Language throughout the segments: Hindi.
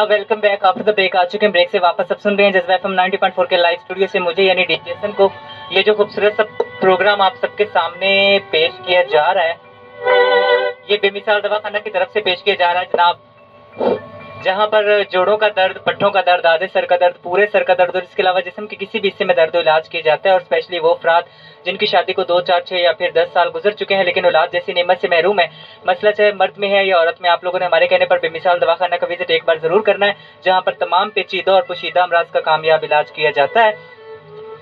जनाब welcome back after the break. आ चुके हैं ब्रेक से वापस। अब सुन रहे हैं जज्बा FM 90.4 के लाइव स्टूडियो से मुझे यानी डीजेसन को ये जो खूबसूरत सा प्रोग्राम आप सबके सामने पेश किया जा रहा है, ये बेमिसाल दवाखाना की तरफ से पेश किया जा रहा है जनाब, जहां पर जोड़ों का दर्द, पट्टों का दर्द, आधे सर का दर्द, पूरे सर का दर्द और इसके अलावा जिस्म के किसी भी हिस्से में दर्द इलाज किया जाता है। और स्पेशली वो अफराद जिनकी शादी को 2, 4, 6 या फिर 10 साल गुजर चुके हैं लेकिन औलाद जैसी नेमत से महरूम है, मसला चाहे मर्द में है या औरत में, आप लोगों ने हमारे कहने पर बेमिसाल दवाखाना का विजिट एक बार जरूर करना है, जहाँ पर तमाम पेचीदा और पोशीदा अमराज का कामयाब इलाज किया जाता है।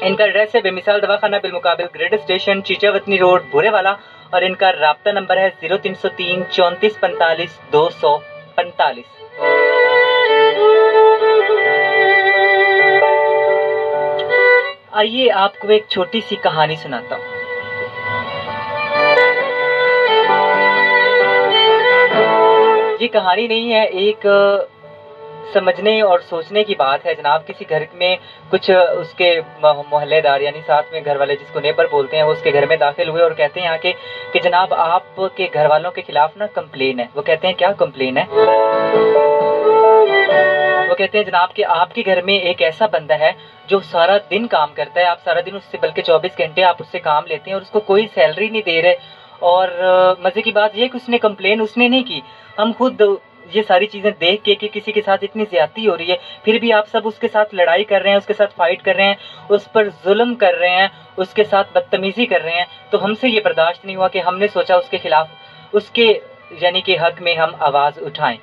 इनका एड्रेस है बेमिसाल दवाखाना बिलमुकाबिल grid station, Chichawatni road, Burewala, और इनका राब्ता नंबर है 0303 34 45 245। आइए आपको एक छोटी सी कहानी सुनाता हूँ। ये कहानी नहीं है, एक समझने और सोचने की बात है जनाब। किसी घर में कुछ उसके मोहल्लेदार यानी साथ में घर वाले, जिसको नेबर बोलते हैं, वो उसके घर में दाखिल हुए और कहते हैं यहाँ के कि जनाब आपके घर वालों के खिलाफ ना कंप्लेन है। वो कहते हैं क्या कंप्लेन है? वो कहते हैं जनाब कि आपके घर में एक ऐसा बंदा है जो सारा दिन काम करता है, आप सारा दिन उससे, बल्कि 24 घंटे आप उससे काम लेते हैं और उसको कोई सैलरी नहीं दे रहे। और मजे की बात यह कि उसने कंप्लेन उसने नहीं की, हम खुद ये सारी चीजें देख के कि किसी के साथ इतनी ज्यादती हो रही है, फिर भी आप सब उसके साथ लड़ाई कर रहे हैं, उसके साथ फाइट कर रहे हैं, उस पर जुल्म कर रहे हैं, उसके साथ बदतमीजी कर रहे हैं। तो हमसे ये बर्दाश्त नहीं हुआ कि हमने सोचा उसके खिलाफ, उसके यानी कि हक में हम आवाज उठाएं।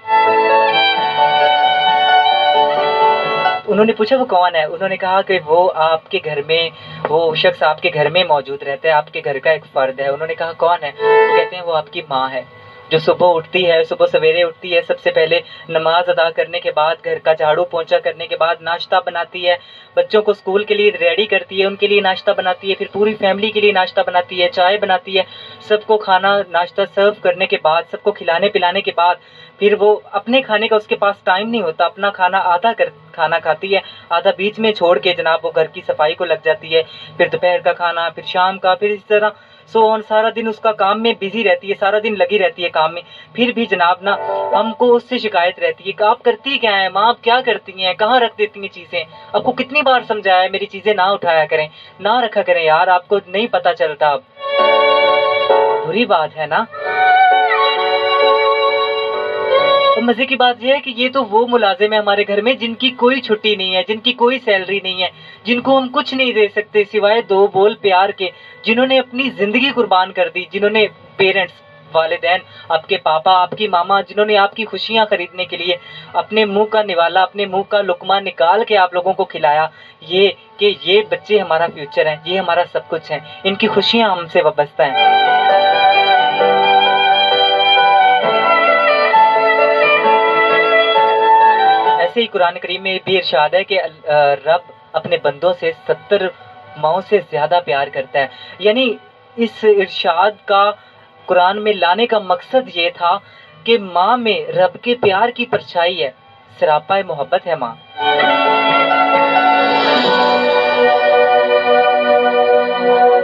उन्होंने पूछा वो कौन है? उन्होंने कहा कि वो आपके घर में, वो शख्स आपके घर में मौजूद रहता है, आपके घर का एक फर्द है। उन्होंने कहा कौन है? वो कहते हैं वो आपकी माँ है, जो सुबह उठती है, सुबह सवेरे उठती है, सबसे पहले नमाज अदा करने के बाद, घर का झाड़ू पोंछा करने के बाद नाश्ता बनाती है, बच्चों को स्कूल के लिए रेडी करती है, उनके लिए नाश्ता बनाती है, फिर पूरी फैमिली के लिए नाश्ता बनाती है, चाय बनाती है, सबको खाना नाश्ता सर्व करने के बाद, सबको खिलाने पिलाने के बाद, फिर वो अपने खाने का उसके पास टाइम नहीं होता, अपना खाना आधा खाना खाती है, आधा बीच में छोड़ के जनाब वो घर की सफाई को लग जाती है, फिर दोपहर का खाना, फिर शाम का, फिर इस तरह सो ऑन, सारा दिन उसका काम में बिजी रहती है, सारा दिन लगी रहती है काम में। फिर भी जनाब ना हमको उससे शिकायत रहती है कि आप करती क्या है माँ, आप क्या करती हैं, कहाँ रख देती हैं चीजें, आपको कितनी बार समझाया है मेरी चीजें ना उठाया करें, ना रखा करें यार, आपको नहीं पता चलता। अब बुरी बात है ना। तो मजे की बात यह है कि ये तो वो मुलाजिम है हमारे घर में जिनकी कोई छुट्टी नहीं है, जिनकी कोई सैलरी नहीं है, जिनको हम कुछ नहीं दे सकते सिवाय 2 बोल प्यार के, जिन्होंने अपनी जिंदगी कुर्बान कर दी, जिन्होंने पेरेंट्स, वालिदैन, आपके पापा, आपकी मामा, जिन्होंने आपकी खुशियां खरीदने के लिए अपने मुंह का निवाला, अपने मुंह का लुकमा निकाल के आप लोगों को खिलाया, ये कि ये बच्चे हमारा फ्यूचर हैं, ये हमारा सब कुछ है, इनकी खुशियां हमसे वाबस्ता हैं। ऐसे ही कुरान करीम में भी इरशाद है कि रब अपने बंदों से 70 माओं से ज्यादा प्यार करता है। यानी इस इरशाद का कुरान में लाने का मकसद ये था कि माँ में रब के प्यार की परछाई है, सरापा मोहब्बत है माँ।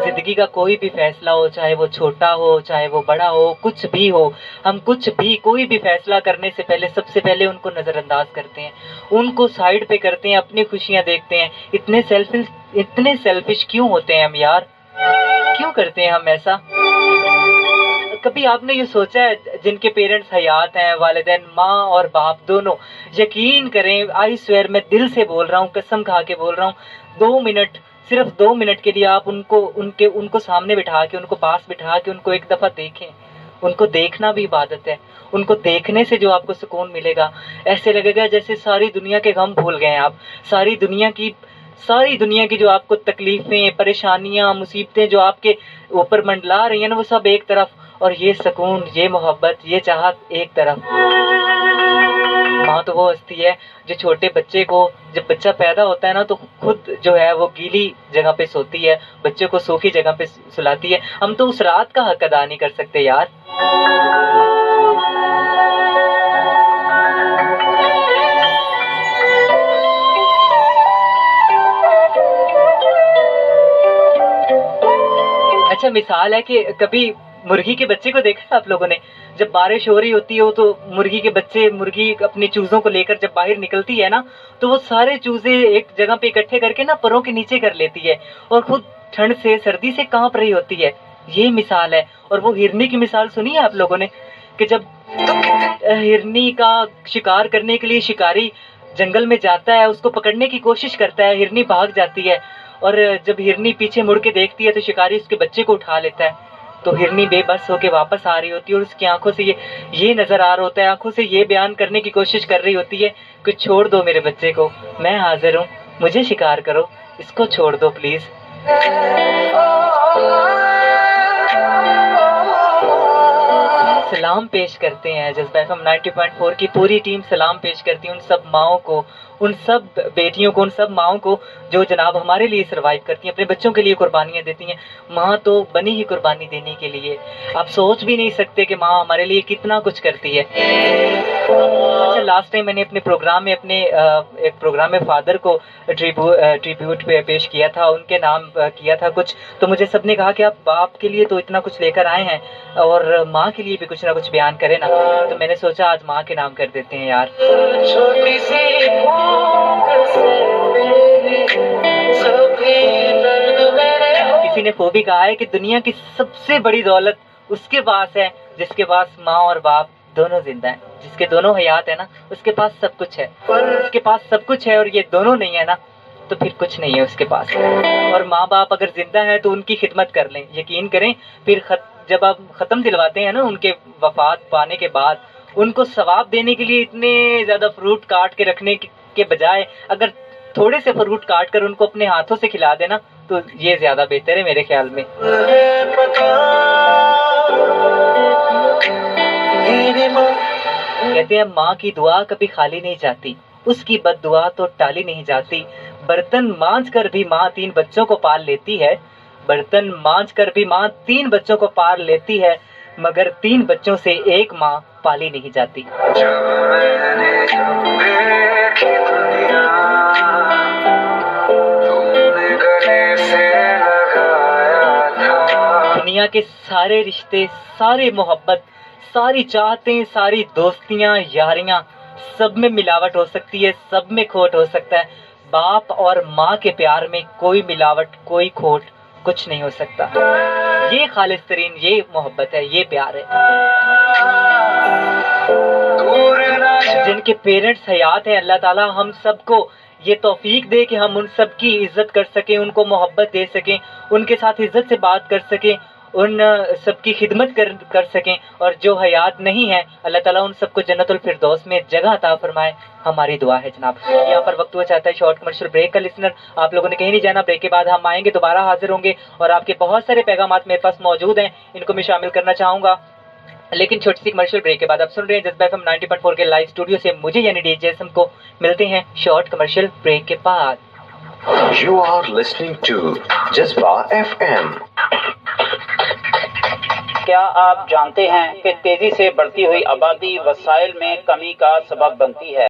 जिंदगी का कोई भी फैसला हो, चाहे वो छोटा हो चाहे वो बड़ा हो, कुछ भी हो, हम कुछ भी कोई भी फैसला करने से पहले सबसे पहले उनको नजरअंदाज करते हैं, उनको साइड पे करते हैं, अपनी खुशियां देखते हैं। इतने सेल्फिश क्यों होते हैं हम यार, क्यों करते हैं हम ऐसा? कभी आपने ये सोचा है जिनके पेरेंट्स हयात हैं, वालिदैन, माँ और बाप दोनों, यकीन करें, आई स्वेयर, मैं दिल से बोल रहा हूँ, कसम खा के बोल रहा हूँ, 2 मिनट, सिर्फ 2 मिनट के लिए आप उनको सामने बिठा के, उनको पास बिठा के उनको एक दफा देखें। उनको देखना भी इबादत है। उनको देखने से जो आपको सुकून मिलेगा, ऐसे लगेगा जैसे सारी दुनिया के गम भूल गए आप, सारी दुनिया की जो आपको तकलीफें, परेशानियां, मुसीबतें जो आपके ऊपर मंडला रही हैं ना, वो सब एक तरफ, और ये सुकून, ये मोहब्बत, ये चाहत एक तरफ। माँ तो वो हस्ती है जो छोटे बच्चे को, जब बच्चा पैदा होता है ना, तो खुद जो है वो गीली जगह पे सोती है, बच्चे को सूखी जगह पे सुलाती है। हम तो उस रात का हक अदा नहीं कर सकते यार। अच्छा मिसाल है कि कभी मुर्गी के बच्चे को देखा आप लोगों ने? जब बारिश हो रही होती है तो मुर्गी के बच्चे, मुर्गी अपने चूजों को लेकर जब बाहर निकलती है ना, तो वो सारे चूजे एक जगह पे इकट्ठे करके ना परों के नीचे कर लेती है और खुद ठंड से, सर्दी से कांप रही होती है। ये मिसाल है। और वो हिरनी की मिसाल सुनी है आप लोगों ने, कि जब हिरनी का शिकार करने के लिए शिकारी जंगल में जाता है, उसको पकड़ने की कोशिश करता है, हिरनी भाग जाती है और जब हिरनी पीछे मुड़ के देखती है तो शिकारी उसके बच्चे को उठा लेता है। तो हिरनी बेबस होके वापस आ रही होती है और उसकी आंखों से ये नजर आ रहा होता है, आंखों से ये बयान करने की कोशिश कर रही होती है कि छोड़ दो मेरे बच्चे को, मैं हाजिर हूँ, मुझे शिकार करो, इसको छोड़ दो प्लीज। सलाम पेश करते हैं जज्बा एफएम 90.4 की पूरी टीम सलाम पेश करती है उन सब माओं को, उन सब बेटियों को, उन सब माओं को जो जनाब हमारे लिए सरवाइव करती हैं, अपने बच्चों के लिए कुर्बानियां देती हैं। माँ तो बनी ही कुर्बानी देने के लिए, आप सोच भी नहीं सकते कि माँ हमारे लिए कितना कुछ करती है। अच्छा, लास्ट टाइम मैंने अपने प्रोग्राम में एक प्रोग्राम में फादर को ट्रिब्यूट पेश किया था, उनके नाम किया था कुछ, तो मुझे सबने कहा कि आप बाप के लिए तो इतना कुछ लेकर आए हैं और माँ के लिए भी कुछ ना कुछ बयान करें ना, तो मैंने सोचा आज माँ के नाम कर देते हैं यार। किसी ने वो भी कहा है कि दुनिया की सबसे बड़ी दौलत उसके पास है जिसके पास माँ और बाप दोनों जिंदा हैं, जिसके दोनों हयात है ना, उसके पास सब कुछ है। उसके पास सब कुछ है और ये दोनों नहीं है ना, तो फिर कुछ नहीं है उसके पास। और माँ बाप अगर जिंदा है तो उनकी खिदमत कर लें, यकीन करें, फिर जब आप खत्म दिलवाते हैं ना उनके वफात पाने के बाद, उनको सवाब देने के लिए इतने ज्यादा फ्रूट काट के रखने के बजाय अगर थोड़े से फ्रूट काट कर उनको अपने हाथों से खिला देना तो ये ज्यादा बेहतर है मेरे ख्याल में। कहते हैं माँ की दुआ कभी खाली नहीं जाती, उसकी बद्दुआ तो टाली नहीं जाती। बर्तन मांझ कर भी माँ 3 बच्चों को पाल लेती है, बर्तन मांझ कर भी माँ 3 बच्चों को पाल लेती है, मगर 3 बच्चों से एक माँ पाली नहीं जाती। दुनिया के सारे रिश्ते, सारे मोहब्बत, सारी चाहतें, सारी दोस्तियां, यारियां, सब में मिलावट हो सकती है, सब में खोट हो सकता है। बाप और माँ के प्यार में कोई मिलावट, कोई खोट कुछ नहीं हो सकता। ये खालिस्तरीन, ये मोहब्बत है, ये प्यार है। जिनके पेरेंट्स हयात हैं, अल्लाह ताला हम सबको ये तौफीक दे कि हम उन सब की इज्जत कर सकें, उनको मोहब्बत दे सकें, उनके साथ इज्जत से बात कर सकें, उन सबकी खिदमत कर सकें। और जो हयात नहीं है, अल्लाह ताला उन सबको जन्नतुल फिरदौस में जगह अता फरमाए, हमारी दुआ है जनाब। यहाँ पर वक्त हुआ चाहता है शॉर्ट कमर्शियल ब्रेक का। लिसनर, आप लोगों ने कहीं नहीं जाना, ब्रेक के बाद हम आएंगे, दोबारा हाजिर होंगे और आपके बहुत सारे पैगामात मेरे पास मौजूद हैं, इनको मैं शामिल करना चाहूँगा। लेकिन छोटी सी कमर्शियल ब्रेक के बाद आप सुन रहे हैं जज्बा एफएम 90.4 के लाइव स्टूडियो से मुझे यानी डीजे एसएम को। मिलते हैं शॉर्ट कमर्शियल ब्रेक के बाद। You are listening to जज्बा FM। क्या आप जानते हैं कि तेजी से बढ़ती हुई आबादी वसाइल में कमी का सबब बनती है?